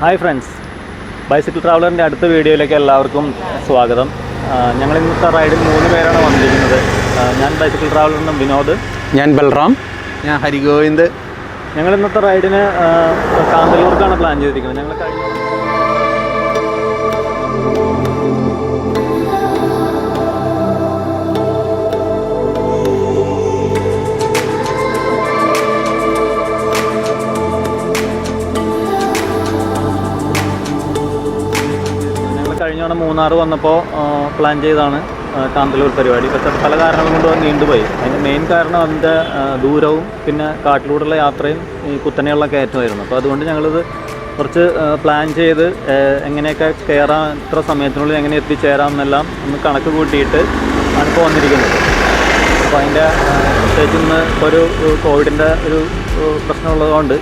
Hi friends, bicycle ട്രാവലറിൻ്റെ അടുത്ത വീഡിയോയിലേക്ക് എല്ലാവർക്കും സ്വാഗതം. ഞങ്ങൾ ഇന്നത്തെ റൈഡിൽ 3 പേരാണ് വന്നിരിക്കുന്നത്. ഞാൻ ബൈസിക്കിൾ ട്രാവലറിൽ നിന്ന് വിനോദ്, ഞാൻ ബൽറാം, ഞാൻ ഹരിഗോവിന്ദ്. ഞങ്ങൾ ഇന്നത്തെ റൈഡിന് കാന്തല്ലൂർക്കാണ് പ്ലാൻ ചെയ്തിരിക്കുന്നത്. ഞങ്ങൾ കഴിഞ്ഞ തവണ മൂന്നാർ വന്നപ്പോൾ പ്ലാൻ ചെയ്താണ് കാന്തല്ലൂർ പരിപാടി. പക്ഷേ പല കാരണങ്ങൾ കൊണ്ട് നീണ്ടുപോയി. അതിൻ്റെ മെയിൻ കാരണം അതിൻ്റെ ദൂരവും പിന്നെ കാട്ടിലൂടെയുള്ള യാത്രയും ഈ കുത്തനെയുള്ള കയറ്റമായിരുന്നു. അപ്പോൾ അതുകൊണ്ട് ഞങ്ങളിത് കുറച്ച് പ്ലാൻ ചെയ്ത് എങ്ങനെയൊക്കെ കയറാം, ഇത്ര സമയത്തിനുള്ളിൽ എങ്ങനെ എത്തിച്ചേരാം എന്നെല്ലാം ഒന്ന് കണക്ക് കൂട്ടിയിട്ട് ആണ് ഇപ്പോൾ വന്നിരിക്കുന്നത്. അപ്പോൾ അതിൻ്റെ പ്രത്യേകിച്ച് ഇന്ന് ഒരു കോവിഡിൻ്റെ ഒരു പ്രശ്നമുള്ളതുകൊണ്ട്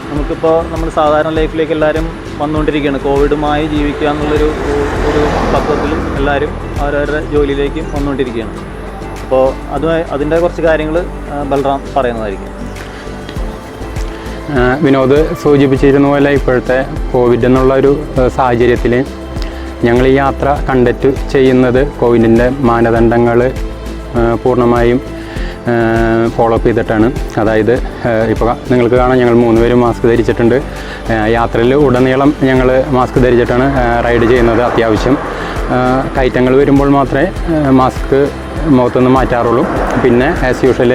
നമുക്കിപ്പോൾ നമ്മൾ സാധാരണ ലൈഫിലേക്ക് എല്ലാവരും വന്നുകൊണ്ടിരിക്കുകയാണ്. കോവിഡുമായി ജീവിക്കുക എന്നുള്ളൊരു പക്വത്തിലും എല്ലാവരും അവരവരുടെ ജോലിയിലേക്കും വന്നുകൊണ്ടിരിക്കുകയാണ്. അപ്പോൾ അതിൻ്റെ കുറച്ച് കാര്യങ്ങൾ ബൽറാം പറയുന്നതായിരിക്കും. വിനോദ് സൂചിപ്പിച്ചിരുന്ന പോലെ ഇപ്പോഴത്തെ കോവിഡ് എന്നുള്ളൊരു സാഹചര്യത്തിൽ ഞങ്ങൾ ഈ യാത്ര കണ്ടക്റ്റ് ചെയ്യുന്നത് കോവിഡിൻ്റെ മാനദണ്ഡങ്ങൾ പൂർണ്ണമായും ഫോളോ അപ്പ് ചെയ്തിട്ടാണ്. അതായത് ഇപ്പോൾ നിങ്ങൾക്ക് കാണാം, ഞങ്ങൾ 3 പേരും മാസ്ക് ധരിച്ചിട്ടുണ്ട്. യാത്രയിൽ ഉടനീളം ഞങ്ങൾ മാസ്ക് ധരിച്ചിട്ടാണ് റൈഡ് ചെയ്യുന്നത്. അത്യാവശ്യം കയറ്റങ്ങൾ വരുമ്പോൾ മാത്രമേ മാസ്ക് മുഖത്തുനിന്ന് മാറ്റാറുള്ളൂ. പിന്നെ ആസ് യൂഷ്വൽ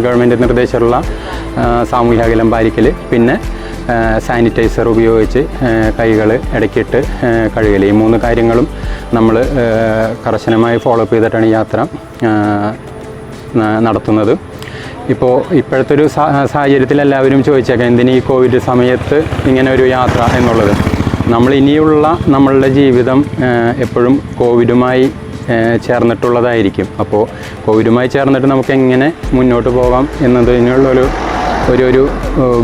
ഗവൺമെൻറ് നിർദ്ദേശമുള്ള സാമൂഹ്യ അകലം പാലിക്കൽ, പിന്നെ സാനിറ്റൈസർ ഉപയോഗിച്ച് കൈകൾ ഇടയ്ക്കിട്ട് കഴുകൽ, ഈ 3 കാര്യങ്ങളും നമ്മൾ കർശനമായി ഫോളോ അപ്പ് ചെയ്തിട്ടാണ് ഈ യാത്ര നടത്തുന്നത്. ഇപ്പോഴത്തെ ഒരു സാഹചര്യത്തിൽ എല്ലാവരും ചോദിച്ചേക്കാം, എന്തിന് ഈ കോവിഡ് സമയത്ത് ഇങ്ങനെ ഒരു യാത്ര എന്നുള്ളത്. ഇനിയുള്ള നമ്മളുടെ ജീവിതം എപ്പോഴും കോവിഡുമായി ചേർന്നിട്ടുള്ളതായിരിക്കും. അപ്പോൾ കോവിഡുമായി ചേർന്നിട്ട് നമുക്ക് എങ്ങനെ മുന്നോട്ട് പോകാം എന്നതിനുള്ളൊരു ഒരു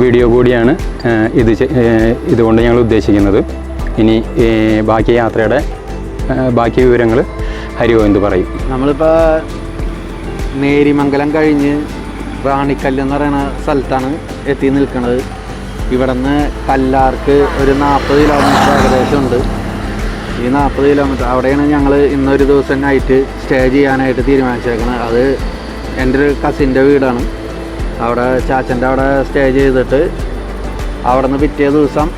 വീഡിയോ കൂടിയാണ് ഇതുകൊണ്ട് ഞങ്ങൾ ഉദ്ദേശിക്കുന്നത്. ഇനി ബാക്കി യാത്രയുടെ ബാക്കി വിവരങ്ങൾ ഹരിഗോവിന്ദ് പറയും. നമ്മളിപ്പോൾ നേരിമംഗലം കഴിഞ്ഞ് റാണിക്കല്ല് എന്ന് പറയുന്ന സ്ഥലത്താണ് എത്തി നിൽക്കുന്നത്. ഇവിടെ നിന്ന് കല്ലാർക്ക് ഒരു 40 കിലോമീറ്റർ ഏകദേശം ഉണ്ട്. ഈ 40 കിലോമീറ്റർ അവിടെയാണ് ഞങ്ങൾ ഇന്നൊരു ദിവസം നൈറ്റ് സ്റ്റേ ചെയ്യാനായിട്ട് തീരുമാനിച്ചേക്കുന്നത്. അത് എൻ്റെ ഒരു കസിൻ്റെ വീടാണ്. അവിടെ ചാച്ചൻ്റെ അവിടെ സ്റ്റേ ചെയ്തിട്ട് അവിടെ നിന്ന് പിറ്റേ ദിവസം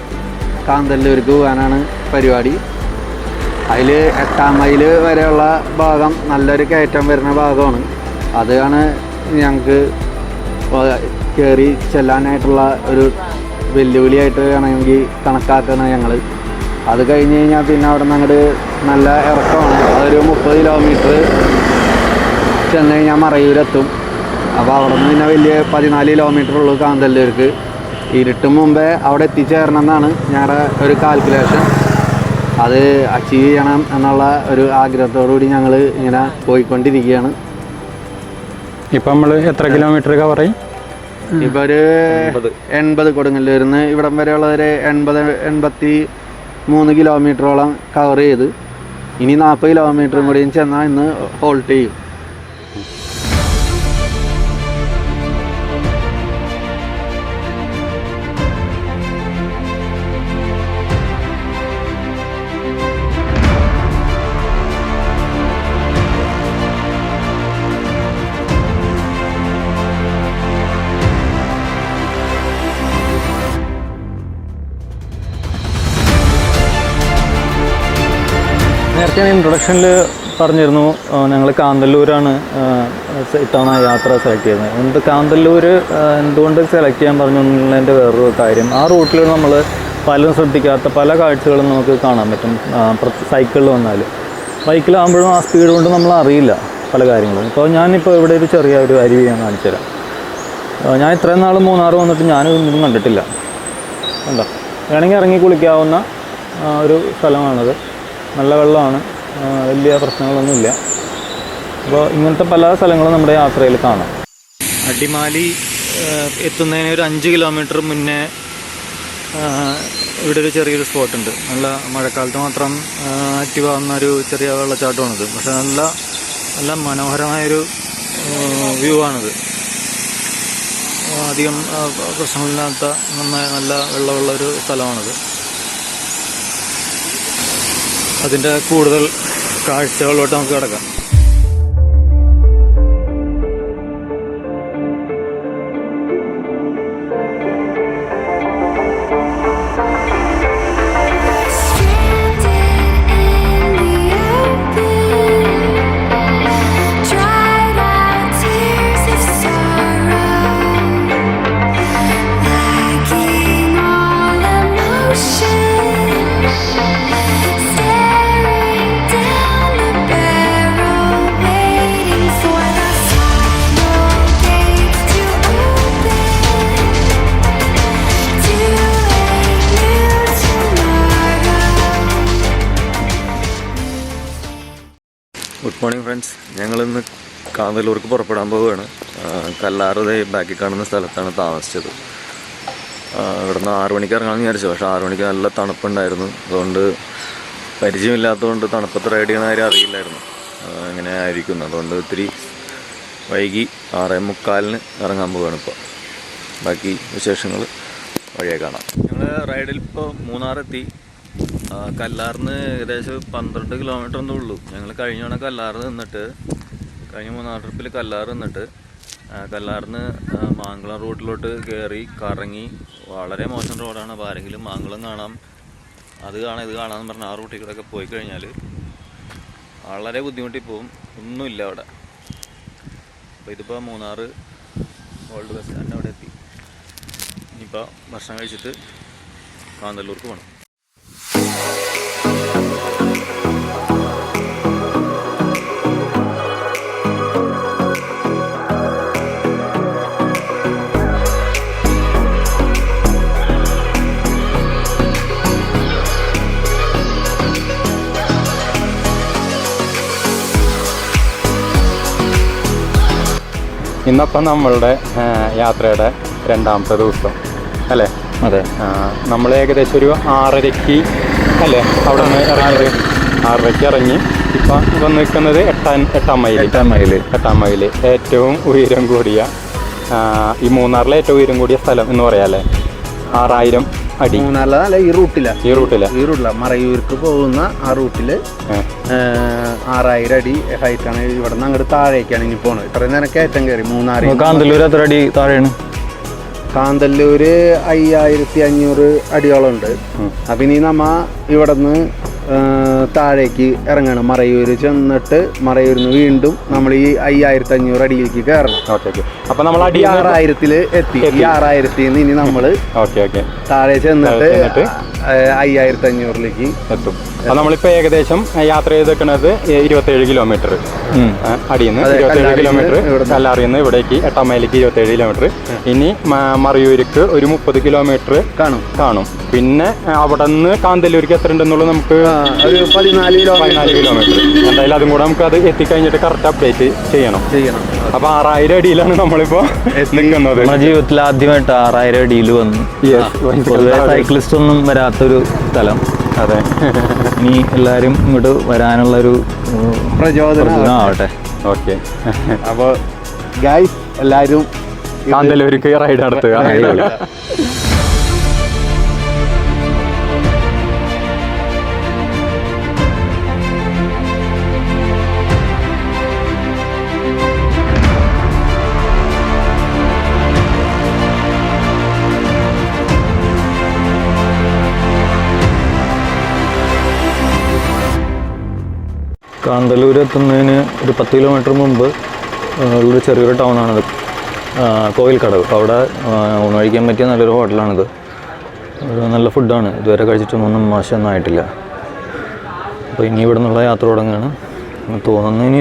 കാന്തല്ലൂർക്ക് പോകാനാണ് പരിപാടി. അതിൽ 8-ാം മൈൽ വരെയുള്ള ഭാഗം നല്ലൊരു കയറ്റം വരുന്ന ഭാഗമാണ്. അതാണ് ഞങ്ങൾക്ക് കയറി ചെല്ലാനായിട്ടുള്ള ഒരു വെല്ലുവിളിയായിട്ട് വേണമെങ്കിൽ കണക്കാക്കുന്നത് ഞങ്ങൾ. അത് കഴിഞ്ഞ് കഴിഞ്ഞാൽ പിന്നെ അവിടെ നിന്ന് അങ്ങോട്ട് നല്ല ഇറക്കമാണ്. അതൊരു 30 കിലോമീറ്റർ ചെന്ന് കഴിഞ്ഞാൽ മറയൂരെത്തും. അപ്പോൾ അവിടെ നിന്ന് പിന്നെ വലിയ 14 കിലോമീറ്റർ ഉള്ളൂ കാന്തല്ലൂർക്ക്. ഇരുട്ടും മുമ്പേ അവിടെ എത്തിച്ചേരണം എന്നാണ് ഞങ്ങളുടെ ഒരു കാൽക്കുലേഷൻ. അത് അച്ചീവ് ചെയ്യണം എന്നുള്ള ഒരു ആഗ്രഹത്തോടു കൂടി ഞങ്ങൾ ഇങ്ങനെ പോയിക്കൊണ്ടിരിക്കുകയാണ്. ഇപ്പം നമ്മൾ എത്ര കിലോമീറ്റർ കവർ ചെയ്യും? ഇപ്പോൾ ഒരു 80 കൊടുങ്ങല്ലൂരിൽ നിന്ന് ഇവിടം വരെയുള്ള ഒരു 83 കിലോമീറ്ററോളം കവർ ചെയ്ത് ഇനി 40 കിലോമീറ്ററും കൂടി ചെന്നാൽ ഇന്ന് ഹോൾട്ട് ചെയ്യും. നേരത്തെ ഇൻട്രൊഡക്ഷനിൽ പറഞ്ഞിരുന്നു ഞങ്ങൾ കാന്തല്ലൂരാണ് ഇത്തവണ യാത്ര സെലക്ട് ചെയ്യുന്നത്. കാന്തല്ലൂർ എന്തുകൊണ്ട് സെലക്ട് ചെയ്യാൻ പറഞ്ഞു എന്നുള്ളതിൻ്റെ വേറൊരു കാര്യം, ആ റൂട്ടിൽ നമ്മൾ പലരും ശ്രദ്ധിക്കാത്ത പല കാഴ്ചകളും നമുക്ക് കാണാൻ പറ്റും. സൈക്കിളിൽ വന്നാൽ ബൈക്കിലാകുമ്പോഴും ആ സ്പീഡ് കൊണ്ട് നമ്മൾ അറിയില്ല പല കാര്യങ്ങളും. ഇപ്പോൾ ഞാനിപ്പോൾ ഇവിടെ ഒരു ചെറിയ ഒരു അരുവി ഞാൻ കാണിച്ചു തരാം. ഞാൻ ഇത്രയും നാൾ മൂന്നാർ വന്നിട്ട് ഞാനിതൊന്നും കണ്ടിട്ടില്ല. കണ്ടോ, വേണമെങ്കിൽ ഇറങ്ങി കുളിക്കാവുന്ന ഒരു സ്ഥലമാണത്. നല്ല വെള്ളമാണ്, വലിയ പ്രശ്നങ്ങളൊന്നുമില്ല. അപ്പോൾ ഇങ്ങനത്തെ പല സ്ഥലങ്ങളും നമ്മുടെ യാത്രയിൽ കാണാം. അടിമാലി എത്തുന്നതിന് ഒരു 5 കിലോമീറ്റർ മുന്നേ ഇവിടെ ഒരു ചെറിയൊരു സ്പോട്ടുണ്ട്. നല്ല മഴക്കാലത്ത് മാത്രം ആക്റ്റീവ് ആവുന്ന ഒരു ചെറിയ വെള്ളച്ചാട്ടമാണിത്. പക്ഷെ നല്ല മനോഹരമായൊരു വ്യൂ ആണിത്. അധികം പ്രശ്നമില്ലാത്ത നല്ല വെള്ളമുള്ളൊരു സ്ഥലമാണിത്. അതിൻ്റെ കൂടുതൽ കാഴ്ചകളിലോട്ട് നമുക്ക് കിടക്കാം. ഗുഡ് മോർണിംഗ് ഫ്രണ്ട്സ്, ഞങ്ങളിന്ന് കാന്തല്ലൂർക്ക് പുറപ്പെടാൻ പോവുകയാണ്. കല്ലാറ് ബാക്കി കാണുന്ന സ്ഥലത്താണ് താമസിച്ചത്. ഇവിടുന്ന് 6 മണിക്ക് ഇറങ്ങാമെന്ന് വിചാരിച്ചു. പക്ഷേ 6 മണിക്ക് നല്ല തണുപ്പുണ്ടായിരുന്നു. അതുകൊണ്ട് പരിചയമില്ലാത്തതുകൊണ്ട് തണുപ്പത്ത് റൈഡ് ചെയ്യുന്ന കാര്യം അറിയില്ലായിരുന്നു എങ്ങനെ ആയിരിക്കുന്നു. അതുകൊണ്ട് ഇത്തിരി വൈകി 6:45 ഇറങ്ങാൻ പോവുകയാണ് ഇപ്പോൾ. ബാക്കി വിശേഷങ്ങൾ വഴിയെ കാണാം. ഞങ്ങൾ റൈഡിൽ ഇപ്പോൾ മൂന്നാറെത്തി. കല്ലാറിന് ഏകദേശം 12 കിലോമീറ്റർ എന്തേ ഉള്ളൂ. ഞങ്ങൾ കഴിഞ്ഞ തവണ കല്ലാറ് നിന്നിട്ട്, കഴിഞ്ഞ മൂന്നാർ ട്രിപ്പിൽ കല്ലാറ് നിന്നിട്ട് കല്ലാറിന് മാങ്കുളം റൂട്ടിലോട്ട് കയറി കറങ്ങി. വളരെ മോശം റോഡാണ്. അപ്പോൾ ആരെങ്കിലും മാങ്കുളം കാണാം, അത് കാണാം, ഇത് കാണാമെന്ന് പറഞ്ഞാൽ ആ റൂട്ടിൽ കൂടെയൊക്കെ പോയി കഴിഞ്ഞാൽ വളരെ ബുദ്ധിമുട്ടി പോകും. ഒന്നുമില്ല അവിടെ. അപ്പോൾ ഇതിപ്പോൾ മൂന്നാർ ഓൾഡ് ബസ് സ്റ്റാൻഡ് അവിടെ എത്തി. ഇനിയിപ്പോൾ ഭക്ഷണം കഴിച്ചിട്ട് കാന്തല്ലൂർക്ക് പോകണം. ഇന്നപ്പം നമ്മളുടെ യാത്രയുടെ 2ാമത്തെ ദിവസം അല്ലേ? അതെ. നമ്മൾ ഏകദേശം ഒരു 6:30 അല്ലേ അവിടെ നിന്ന് ഇറങ്ങിയത്? 6:30 ഇറങ്ങി ഇപ്പം വന്ന് നിൽക്കുന്നത് 8 മൈൽ. ഏറ്റവും ഉയരം കൂടിയ ഈ മൂന്നാറിലെ ഏറ്റവും ഉയരം കൂടിയ സ്ഥലം എന്ന് പറയാല്ലേ, 6000 അടി. മൂന്നാറിലല്ല, ഈ റൂട്ടില മറയൂർക്ക് പോകുന്ന ആ റൂട്ടില് 6000 അടി ഹൈറ്റാണ്. ഇവിടെ നിന്ന് അങ്ങോട്ട് താഴേക്കാണ് ഇനി പോണത്. ഇത്രയും നേരം കയറ്റം കയറി മൂന്നാർ. കാന്തല്ലൂർ എത്ര അടി താഴെയാണ്? കാന്തല്ലൂര് 5500 അടിയോളം ഉണ്ട്. അപ്പം ഇനി നമ്മ ഇവിടെ നിന്ന് താഴേക്ക് ഇറങ്ങണം. മറയൂര് ചെന്നിട്ട് മറയൂരിൽ നിന്ന് വീണ്ടും നമ്മൾ ഈ 5500 അടിയിലേക്ക് കയറണം. അപ്പൊ നമ്മൾ അടി 6000 എത്തി. ഈ 6000 ഇനി നമ്മൾ താഴെ ചെന്നിട്ട് 5500 എത്തും. അപ്പൊ നമ്മളിപ്പോ ഏകദേശം യാത്ര ചെയ്തിരിക്കുന്നത് 27 കിലോമീറ്റർ അടിയിൽ നിന്ന്, 27 കിലോമീറ്റർ കല്ലാറിൽ നിന്ന് ഇവിടേക്ക് 8 മൈലിലേക്ക് 27 കിലോമീറ്റർ. ഇനി മറയൂർക്ക് ഒരു 30 കിലോമീറ്റർ കാണും. പിന്നെ അവിടെ നിന്ന് കാന്തല്ലൂർക്ക് എത്ര ഉണ്ടെന്നുള്ളത് നമുക്ക് ഒരു 14 കിലോമീറ്റർ. എന്തായാലും അതും കൂടെ നമുക്ക് അത് എത്തിക്കഴിഞ്ഞിട്ട് കറക്റ്റ് അപ്ഡേറ്റ് ചെയ്യണം. അപ്പൊ 6000 അടിയിലാണ് നമ്മളിപ്പോ നിൽക്കുന്നത്. നമ്മുടെ ജീവിതത്തിൽ ആദ്യമായിട്ട് 6000 അടിയിൽ വന്നു. സൈക്ലിസ്റ്റ് ഒന്നും വരാത്തൊരു സ്ഥലം. അതെ. ഇനി എല്ലാവരും ഇങ്ങോട്ട് വരാനുള്ളൊരു പ്രചോദനം ആവട്ടെ. ഓക്കെ. അപ്പോൾ ഗൈസ് എല്ലാവരും കാന്തല്ലൂർക്ക് റൈഡ് നടത്തുക. കാന്തല്ലൂർ എത്തുന്നതിന് ഒരു 10 കിലോമീറ്റർ മുമ്പ് ഉള്ളൊരു ചെറിയൊരു ടൗണാണിത്, കോവിൽക്കടവ്. അപ്പോൾ അവിടെ ഊണ് കഴിക്കാൻ പറ്റിയ നല്ലൊരു ഹോട്ടലാണിത്. ഒരു നല്ല ഫുഡാണ്. ഇതുവരെ കഴിച്ചിട്ടൊന്നും മോശമൊന്നും ആയിട്ടില്ല. അപ്പോൾ ഇനി ഇവിടെ നിന്നുള്ള യാത്ര തുടങ്ങുകയാണ്. തോന്നുന്നതിന്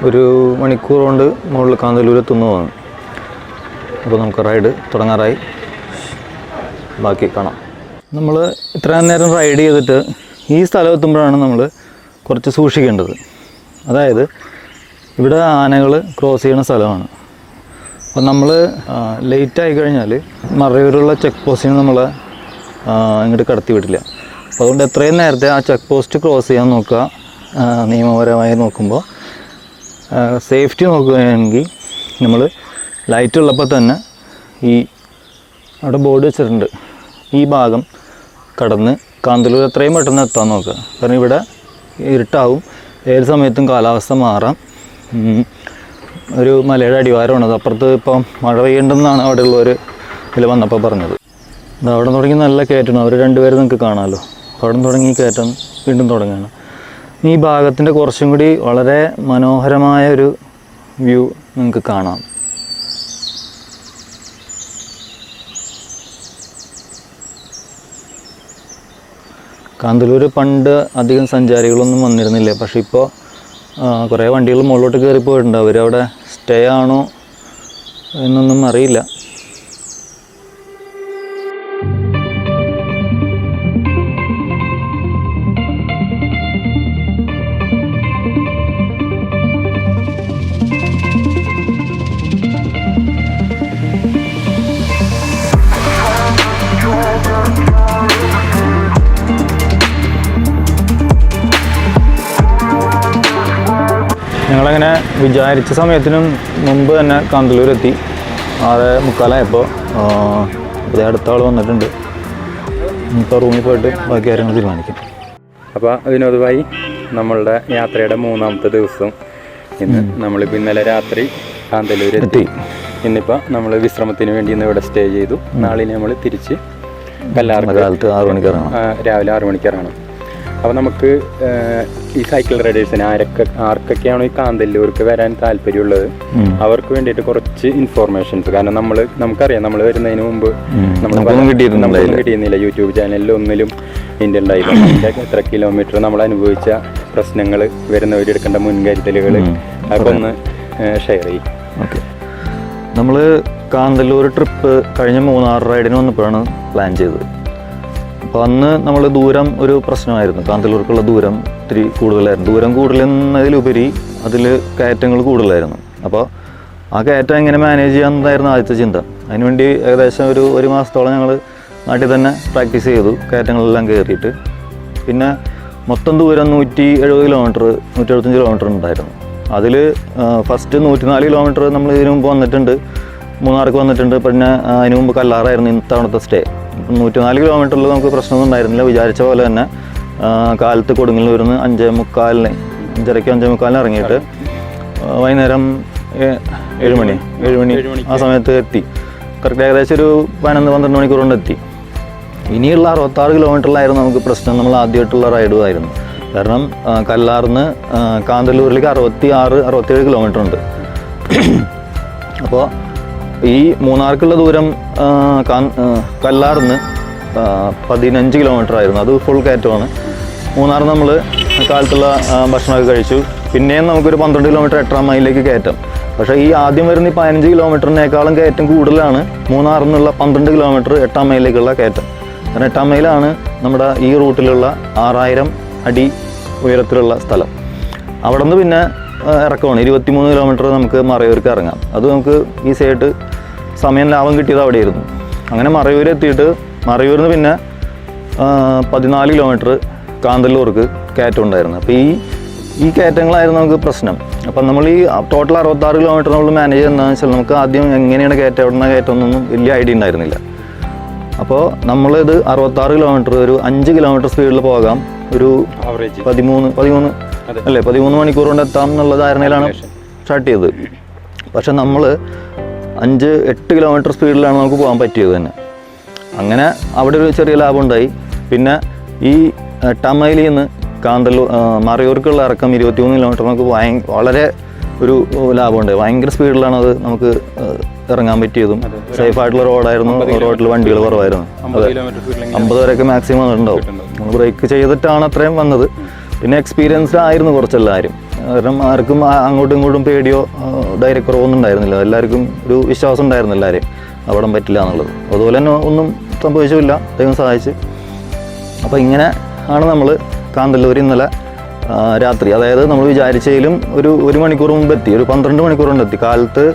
ഒരു മണിക്കൂർ കൊണ്ട് മുകളിൽ കാന്തല്ലൂർ എത്തുന്നു തോന്നുന്നു. അപ്പോൾ നമുക്ക് റൈഡ് തുടങ്ങാറായി. ബാക്കി കാണാം. നമ്മൾ ഇത്രയും നേരം റൈഡ് ചെയ്തിട്ട് ഈ സ്ഥലം എത്തുമ്പോഴാണ് നമ്മൾ കുറച്ച് സൂക്ഷിക്കേണ്ടത്. അതായത് ഇവിടെ ആനകൾ ക്രോസ് ചെയ്യുന്ന സ്ഥലമാണ്. അപ്പോൾ നമ്മൾ ലേറ്റായി കഴിഞ്ഞാൽ മറയൂരുള്ള ചെക്ക് പോസ്റ്റിന് നമ്മളെ ഇങ്ങോട്ട് കടത്തി വിടില്ല. അപ്പോൾ അതുകൊണ്ട് എത്രയും നേരത്തെ ആ ചെക്ക് പോസ്റ്റ് ക്രോസ് ചെയ്യാൻ നോക്കുക. നിയമപരമായി നോക്കുമ്പോൾ സേഫ്റ്റി നോക്കുകയാണെങ്കിൽ നമ്മൾ ലൈറ്റ് ഉള്ളപ്പോൾ തന്നെ ഈ അവിടെ ബോർഡ് വെച്ചിട്ടുണ്ട്, ഈ ഭാഗം കടന്ന് കാന്തല്ലൂർ എത്രയും പെട്ടെന്ന് എത്താൻ നോക്കുക. കാരണം ഇവിടെ ഇരുട്ടാവും, ഏത് സമയത്തും കാലാവസ്ഥ മാറാം. ഒരു മലയുടെ അടിവാരമാണ് അത്. അപ്പുറത്ത് ഇപ്പം മഴ പെയ്യണ്ടെന്നാണ് അവിടെ ഉള്ളവർ ഇതിൽ വന്നപ്പോൾ പറഞ്ഞത്. അവിടെ തുടങ്ങി നല്ല കയറ്റണം. അവർ രണ്ടുപേരും നിങ്ങൾക്ക് കാണാമല്ലോ. അവിടെ തുടങ്ങി കയറ്റം വീണ്ടും തുടങ്ങുകയാണ്. ഈ ഭാഗത്തിൻ്റെ കുറച്ചും കൂടി വളരെ മനോഹരമായ ഒരു വ്യൂ നിങ്ങൾക്ക് കാണാം. കാന്തല്ലൂർ പണ്ട് അധികം സഞ്ചാരികളൊന്നും വന്നിരുന്നില്ല. പക്ഷേ ഇപ്പോൾ കുറേ വണ്ടികൾ മുകളിലോട്ട് കയറി പോയിട്ടുണ്ട്. അവരവിടെ സ്റ്റേ ആണോ എന്നൊന്നും അറിയില്ല. ഞങ്ങളങ്ങനെ വിചാരിച്ച സമയത്തിനും മുമ്പ് തന്നെ കാന്തല്ലൂർ എത്തി. 6:45 അതേ അടുത്ത ആൾ വന്നിട്ടുണ്ട്. ഇപ്പോൾ റൂമിൽ പോയിട്ട് ബാക്കി കാര്യങ്ങൾ തീരുമാനിക്കും. അപ്പോൾ വിനോദമായി നമ്മളുടെ യാത്രയുടെ 3ാമത്തെ ദിവസം ഇന്ന്. നമ്മളിപ്പോൾ ഇന്നലെ രാത്രി കാന്തല്ലൂർ എത്തി. ഇന്നിപ്പോൾ നമ്മൾ വിശ്രമത്തിന് വേണ്ടി ഇന്ന് ഇവിടെ സ്റ്റേ ചെയ്തു. നാളെ നമ്മൾ തിരിച്ച് കല്ലാർക്ക് കാലത്ത് 6 മണിക്ക് ഇറങ്ങണം. രാവിലെ 6 മണിക്ക് ഇറങ്ങണം. അപ്പോൾ നമുക്ക് ഈ സൈക്കിൾ റൈഡേഴ്സിന് ആർക്കൊക്കെയാണോ ഈ കാന്തല്ലൂർക്ക് വരാൻ താല്പര്യമുള്ളത് അവർക്ക് വേണ്ടിയിട്ട് കുറച്ച് ഇൻഫോർമേഷൻസ്. കാരണം നമുക്കറിയാം, നമ്മൾ വരുന്നതിന് മുമ്പ് നമ്മളൊന്നും കിട്ടിയിരുന്നില്ല. യൂട്യൂബ് ചാനലിൽ ഒന്നിലും ഇന്ത്യ ഉണ്ടായില്ല. അതിൻ്റെ എത്ര കിലോമീറ്റർ നമ്മൾ അനുഭവിച്ച പ്രശ്നങ്ങൾ, വരുന്നവരെടുക്കേണ്ട മുൻകരുതലുകൾ അതൊക്കെ ഒന്ന് ഷെയർ ചെയ്യും. ഓക്കെ, നമ്മൾ കാന്തല്ലൂർ ട്രിപ്പ് കഴിഞ്ഞ മൂന്നാർ റൈഡിന് വന്നപ്പോഴാണ് പ്ലാൻ ചെയ്തത്. അപ്പോൾ അന്ന് നമ്മൾ ദൂരം ഒരു പ്രശ്നമായിരുന്നു. കാന്തല്ലൂർക്കുള്ള ദൂരം ഇത്തിരി കൂടുതലായിരുന്നു. ദൂരം കൂടുതലെന്നതിലുപരി അതിൽ കയറ്റങ്ങൾ കൂടുതലായിരുന്നു. അപ്പോൾ ആ കയറ്റം എങ്ങനെ മാനേജ് ചെയ്യാമെന്നതായിരുന്നു ആദ്യത്തെ ചിന്ത. അതിനുവേണ്ടി ഏകദേശം ഒരു മാസത്തോളം ഞങ്ങൾ നാട്ടിൽ തന്നെ പ്രാക്ടീസ് ചെയ്തു, കയറ്റങ്ങളെല്ലാം കയറിയിട്ട്. പിന്നെ മൊത്തം ദൂരം 170 കിലോമീറ്റർ 175 കിലോമീറ്റർ ഉണ്ടായിരുന്നു. അതിൽ ഫസ്റ്റ് 104 കിലോമീറ്റർ നമ്മൾ ഇതിനു മുമ്പ് വന്നിട്ടുണ്ട്, മൂന്നാർക്ക് വന്നിട്ടുണ്ട്. പിന്നെ അതിനു മുമ്പ് കല്ലാറായിരുന്നു ഇത്തവണത്തെ സ്റ്റേ. 104 കിലോമീറ്ററിൽ നമുക്ക് പ്രശ്നമൊന്നും ഉണ്ടായിരുന്നില്ല. വിചാരിച്ച പോലെ തന്നെ കാലത്ത് കൊടുങ്ങല്ലൂരിൽ നിന്ന് 5:45 5:30 ഇറങ്ങിയിട്ട് വൈകുന്നേരം 7 മണി ആ സമയത്ത് എത്തി. കറക്റ്റ് ഏകദേശം ഒരു 11-12 മണിക്കൂർ കൊണ്ട് എത്തി. ഇനിയുള്ള 66 കിലോമീറ്ററിലായിരുന്നു നമുക്ക് പ്രശ്നം. നമ്മൾ ആദ്യമായിട്ടുള്ള റൈഡും ആയിരുന്നു. കാരണം കല്ലാറിന്ന് കാന്തല്ലൂരിലേക്ക് 66-67 കിലോമീറ്റർ ഉണ്ട്. അപ്പോൾ ഈ മൂന്നാർക്കുള്ള ദൂരം കല്ലാറിന്ന് 15 കിലോമീറ്റർ ആയിരുന്നു. അത് ഫുൾ കയറ്റമാണ്. മൂന്നാർ നമ്മൾ കാലത്തുള്ള ഭക്ഷണമൊക്കെ കഴിച്ചു. പിന്നെയും നമുക്കൊരു 12 കിലോമീറ്റർ 8ാം മൈലിലേക്ക് കയറ്റം. പക്ഷേ ഈ ആദ്യം വരുന്ന ഈ 15 കിലോമീറ്ററിനേക്കാളും കയറ്റം കൂടുതലാണ് മൂന്നാറിൽ നിന്നുള്ള 12 കിലോമീറ്റർ 8ാം മൈലിലേക്കുള്ള കയറ്റം. കാരണം 8ാം മൈലാണ് നമ്മുടെ ഈ റൂട്ടിലുള്ള 6000 അടി ഉയരത്തിലുള്ള സ്ഥലം. അവിടെ നിന്ന് പിന്നെ ഇറക്കമാണ് 23 കിലോമീറ്റർ നമുക്ക് മറയൂർക്ക് ഇറങ്ങാം. അത് നമുക്ക് ഈസിയായിട്ട് സമയം ലാഭം കിട്ടിയത് അവിടെയായിരുന്നു. അങ്ങനെ മറയൂർ എത്തിയിട്ട് മറയൂരിൽ നിന്ന് പിന്നെ 14 കിലോമീറ്റർ കാന്തല്ലൂർക്ക് കയറ്റം ഉണ്ടായിരുന്നു. അപ്പോൾ ഈ കയറ്റങ്ങളായിരുന്നു നമുക്ക് പ്രശ്നം. അപ്പം നമ്മൾ ഈ ടോട്ടൽ 66 കിലോമീറ്റർ നമ്മൾ മാനേജ് ചെയ്യുന്നതെന്ന് വെച്ചാൽ നമുക്ക് ആദ്യം എങ്ങനെയാണ് കയറ്റം, എവിടെ നിന്ന് കയറ്റം എന്നൊന്നും വലിയ ഐഡിയ ഉണ്ടായിരുന്നില്ല. അപ്പോൾ നമ്മളിത് 66 കിലോമീറ്റർ ഒരു 5 കിലോമീറ്റർ സ്പീഡിൽ പോകാം, ഒരു 13 മണിക്കൂർ കൊണ്ട് എത്താം എന്നുള്ള ധാരണയിലാണ് സ്റ്റാർട്ട് ചെയ്തത്. പക്ഷെ നമ്മൾ 5-8 കിലോമീറ്റർ സ്പീഡിലാണ് നമുക്ക് പോകാൻ പറ്റിയത് തന്നെ. അങ്ങനെ അവിടെ ഒരു ചെറിയ ലാഭം ഉണ്ടായി. പിന്നെ ഈ 8ാം മൈലിൽ നിന്ന് കാന്തല്ലൂർ മറയൂർക്കുള്ള ഇറക്കം 23 കിലോമീറ്റർ നമുക്ക് വളരെ ഒരു ലാഭമുണ്ടായി. ഭയങ്കര സ്പീഡിലാണ് അത് നമുക്ക് ഇറങ്ങാൻ പറ്റിയതും. സേഫായിട്ടുള്ള റോഡായിരുന്നു, റോഡിൽ വണ്ടികൾ കുറവായിരുന്നു. അതെ, 50 വരെയൊക്കെ മാക്സിമം ഉണ്ടാവും. നമ്മൾ ബ്രേക്ക് ചെയ്തിട്ടാണ് അത്രയും വന്നത്. പിന്നെ എക്സ്പീരിയൻസ്ഡ് ആയിരുന്നു കുറച്ചെല്ലാവരും. കാരണം ആർക്കും അങ്ങോട്ടും ഇങ്ങോട്ടും പേടിയോ ധൈര്യ കുറവൊന്നും ഉണ്ടായിരുന്നില്ല. എല്ലാവർക്കും ഒരു വിശ്വാസം ഉണ്ടായിരുന്നു എല്ലാവരെയും അവിടം പറ്റില്ല എന്നുള്ളത്. അതുപോലെ തന്നെ ഒന്നും സംഭവിച്ചില്ല, ദൈവം സഹായിച്ച്. അപ്പോൾ ഇങ്ങനെ ആണ് നമ്മൾ കാന്തല്ലൂർ ഇന്നലെ രാത്രി, അതായത് നമ്മൾ വിചാരിച്ചതിലും ഒരു മണിക്കൂർ മുമ്പ് എത്തി. ഒരു 12 മണിക്കൂർ കൊണ്ട് എത്തി. കാലത്ത്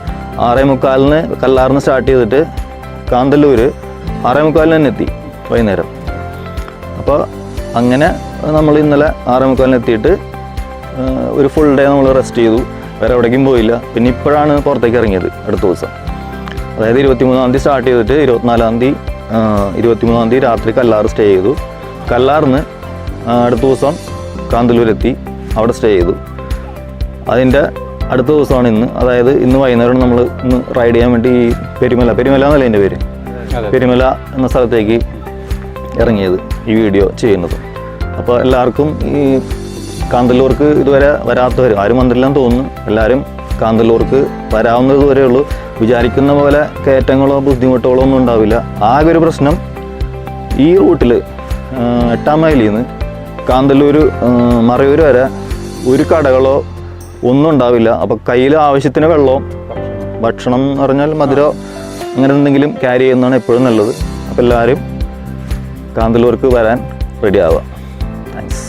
6:45 കല്ലാറിന്ന് സ്റ്റാർട്ട് ചെയ്തിട്ട് കാന്തല്ലൂർ 6:45 തന്നെ എത്തി വൈകുന്നേരം. അപ്പോൾ അങ്ങനെ നമ്മൾ ഇന്നലെ 6:45 എത്തിയിട്ട് ഒരു ഫുൾ ഡേ നമ്മൾ റെസ്റ്റ് ചെയ്തു. വേറെ എവിടേക്കും പോയില്ല. പിന്നെ ഇപ്പോഴാണ് പുറത്തേക്ക് ഇറങ്ങിയത് അടുത്ത ദിവസം. അതായത് 23-ാം തീയതി സ്റ്റാർട്ട് ചെയ്തിട്ട് 23-ാം തീയതി രാത്രി കല്ലാറ് സ്റ്റേ ചെയ്തു. കല്ലാറിന്ന് അടുത്ത ദിവസം കാന്തല്ലൂരെത്തി അവിടെ സ്റ്റേ ചെയ്തു. അതിൻ്റെ അടുത്ത ദിവസമാണ് ഇന്ന്, അതായത് ഇന്ന് വൈകുന്നേരം നമ്മൾ ഇന്ന് റൈഡ് ചെയ്യാൻ വേണ്ടി ഈ പെരുമല എന്നല്ല എൻ്റെ പേര്, പെരുമല എന്ന സ്ഥലത്തേക്ക് ഇറങ്ങിയത്, ഈ വീഡിയോ ചെയ്യുന്നത്. അപ്പോൾ എല്ലാവർക്കും ഈ കാന്തല്ലൂർക്ക് ഇതുവരെ വരാത്തവരും ആരും വന്നില്ലെന്ന് തോന്നുന്നു. എല്ലാവരും കാന്തല്ലൂർക്ക് വരാവുന്നത് വരെയുള്ളൂ. വിചാരിക്കുന്ന പോലെ കയറ്റങ്ങളോ ബുദ്ധിമുട്ടുകളോ ഒന്നും ഉണ്ടാവില്ല. ആകെ ഒരു പ്രശ്നം, ഈ റൂട്ടിൽ 8-ാം മൈലിൽ നിന്ന് കാന്തല്ലൂർ മറയൂർ വരെ ഒരു കടകളോ ഒന്നും ഉണ്ടാവില്ല. അപ്പോൾ കയ്യിൽ ആവശ്യത്തിന് വെള്ളവും ഭക്ഷണം എന്ന് പറഞ്ഞാൽ മധുരോ അങ്ങനെ എന്തെങ്കിലും ക്യാരി ചെയ്യുന്നതാണ് എപ്പോഴും നല്ലത്. അപ്പോൾ എല്ലാവരും കാന്തല്ലൂർക്ക് വരാൻ റെഡി ആവുക. താങ്ക്സ്.